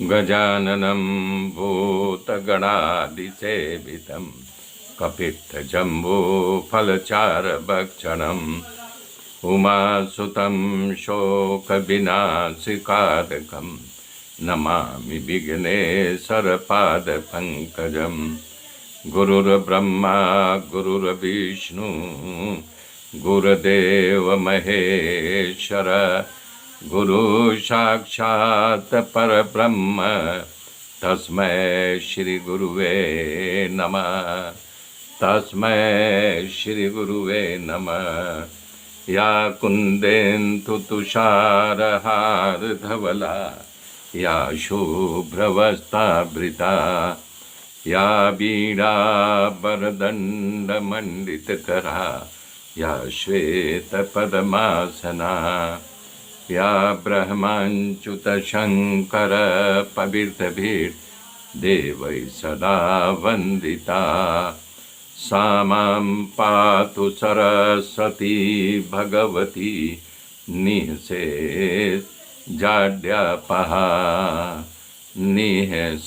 गजाननं भूतगणादिसेवितं कपित्थजम्बूफलचारभक्षणम् उमासुतं शोकविनाशिकादकं नमामि विघ्नेश्वरपादपङ्कजं। गुरुर्ब्रह्मा गुरुर्विष्णु गुरुदेव महेश्वर गुरु साक्षात् परब्रह्म तस्मै श्री गुरुवे नमः। तस्मै श्री गुरुवे नमः। या कुन्देन्दु तुषारहारधवला या शुभ्रवस्त्रावृता या वीणावरदण्डमण्डितकरा या श्वेतपद्मासना या ब्रह्माच्युतशङ्कर पवित्रभिर्देवैः सदा वन्दिता। सा मां पातु सरस्वती भगवती निःशेषजाड्यापहा निःशेषजाड्यापहा।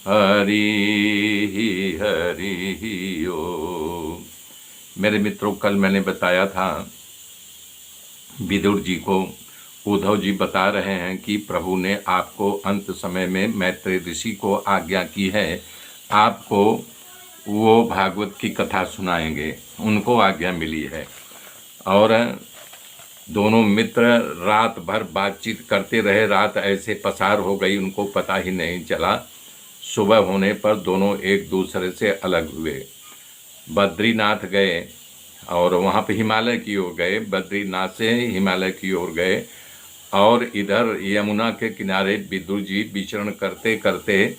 हरिः हरिः ओम। मेरे मित्रों, कल मैंने बताया था विदुर जी को, उद्धव जी बता रहे हैं कि प्रभु ने आपको अंत समय में मैत्रेय ऋषि को आज्ञा की है, आपको वो भागवत की कथा सुनाएंगे, उनको आज्ञा मिली है। और दोनों मित्र रात भर बातचीत करते रहे, रात ऐसे पसार हो गई उनको पता ही नहीं चला। सुबह होने पर दोनों एक दूसरे से अलग हुए, बद्रीनाथ गए और वहाँ पे हिमालय की ओर गए, बद्रीनाथ से हिमालय की ओर गए। और इधर यमुना के किनारे विदुर जी विचरण करते करते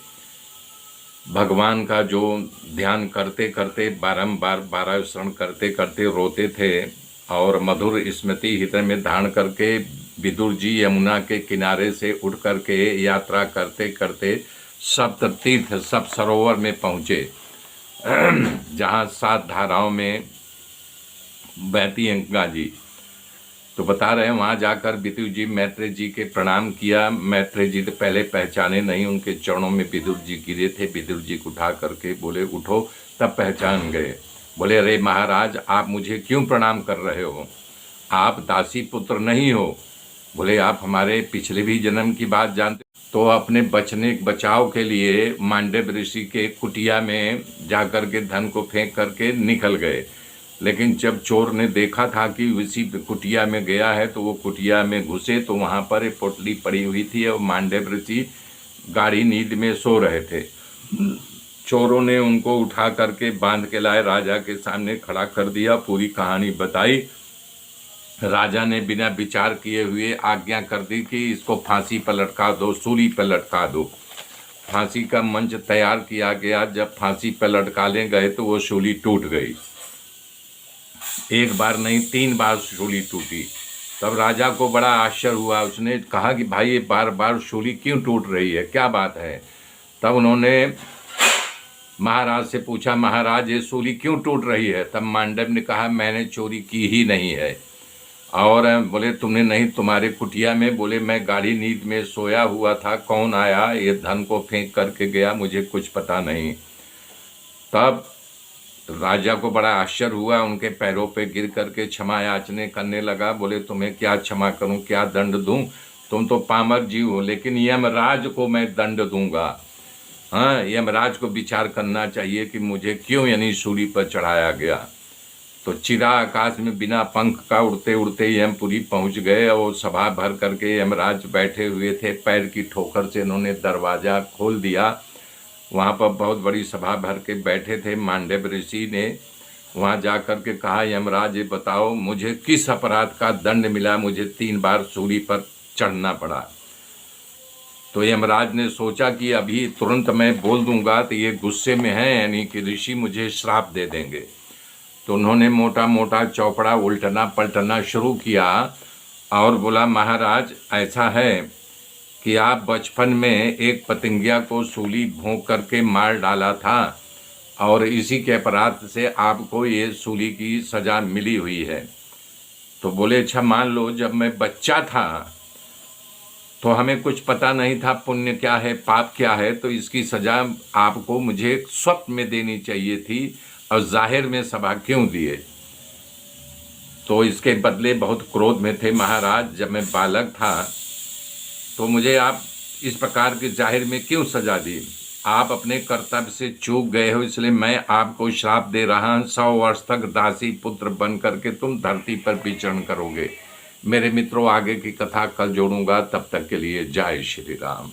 भगवान का जो ध्यान करते करते बारंबार बारह शरण करते करते रोते थे। और मधुर स्मृति हृदय में धारण करके विदुर जी यमुना के किनारे से उठ करके यात्रा करते करते सप्त तीर्थ सब सरोवर में पहुँचे, जहाँ 7 धाराओं में बहती हैं गंगा जी। तो बता रहे हैं वहाँ जाकर विदुर जी मैत्रेय जी के प्रणाम किया। मैत्रेय जी तो पहले पहचाने नहीं, उनके चरणों में विदुर जी गिरे थे। विदुर जी को उठा करके बोले उठो, तब पहचान गए। बोले अरे महाराज, आप मुझे क्यों प्रणाम कर रहे हो? आप दासी पुत्र नहीं हो। बोले आप हमारे पिछले भी जन्म की बात जानते। तो अपने बचाव के लिए मांडव ऋषि के कुटिया में जाकर के धन को फेंक करके निकल गए। लेकिन जब चोर ने देखा था कि उसी कुटिया में गया है, तो वो कुटिया में घुसे तो वहाँ पर एक पोटली पड़ी हुई थी और मांडव ऋषि गाढ़ी नींद में सो रहे थे। चोरों ने उनको उठा करके बांध के लाए, राजा के सामने खड़ा कर दिया, पूरी कहानी बताई। राजा ने बिना विचार किए हुए आज्ञा कर दी कि इसको फांसी पर लटका दो, सूली पर लटका दो। फांसी का मंच तैयार किया गया। जब फांसी पर लटकाने गए तो वो सूली टूट गई। एक बार नहीं 3 बार सूली टूटी। तब राजा को बड़ा आश्चर्य हुआ। उसने कहा कि भाई ये बार बार सूली क्यों टूट रही है, क्या बात है? तब उन्होंने महाराज से पूछा, महाराज ये सूली क्यों टूट रही है? तब मांडव ने कहा मैंने चोरी की ही नहीं है। और बोले तुमने नहीं, तुम्हारे कुटिया में? बोले मैं गाढ़ी नींद में सोया हुआ था, कौन आया ये धन को फेंक करके गया, मुझे कुछ पता नहीं। तब राजा को बड़ा आश्चर्य हुआ, उनके पैरों पे गिर करके क्षमा याचने करने लगा। बोले तुम्हें क्या क्षमा करूं, क्या दंड दूं? तुम तो पामर जीव हो, लेकिन यमराज को मैं दंड दूंगा। हाँ, यमराज को विचार करना चाहिए कि मुझे क्यों यानी सूली पर चढ़ाया गया। तो चिरा आकाश में बिना पंख का उड़ते उड़ते यमपुरी पहुंच गए और सभा भर करके यमराज बैठे हुए थे। पैर की ठोकर से उन्होंने दरवाज़ा खोल दिया। वहाँ पर बहुत बड़ी सभा भर के बैठे थे। मांडव ऋषि ने वहाँ जा कर के कहा, यमराज ये बताओ मुझे किस अपराध का दंड मिला, मुझे 3 बार सूली पर चढ़ना पड़ा। तो यमराज ने सोचा कि अभी तुरंत मैं बोल दूंगा तो ये गुस्से में है, यानी कि ऋषि मुझे श्राप दे देंगे। तो उन्होंने मोटा मोटा चौपड़ा उल्टना पलटना शुरू किया और बोला, महाराज ऐसा है कि आप बचपन में एक पतंगिया को सूली भोंक करके मार डाला था और इसी के अपराध से आपको ये सूली की सज़ा मिली हुई है। तो बोले अच्छा मान लो जब मैं बच्चा था तो हमें कुछ पता नहीं था पुण्य क्या है पाप क्या है, तो इसकी सजा आपको मुझे स्वप्न में देनी चाहिए थी और जाहिर में सभा क्यों दिए। तो इसके बदले बहुत क्रोध में थे महाराज, जब मैं बालक था तो मुझे आप इस प्रकार की जाहिर में क्यों सजा दी। आप अपने कर्तव्य से चूक गए हो, इसलिए मैं आपको श्राप दे रहा हूँ, 100 वर्ष तक दासी पुत्र बन करके तुम धरती पर विचरण करोगे। मेरे मित्रों, आगे की कथा कल जोड़ूंगा, तब तक के लिए जय श्री राम।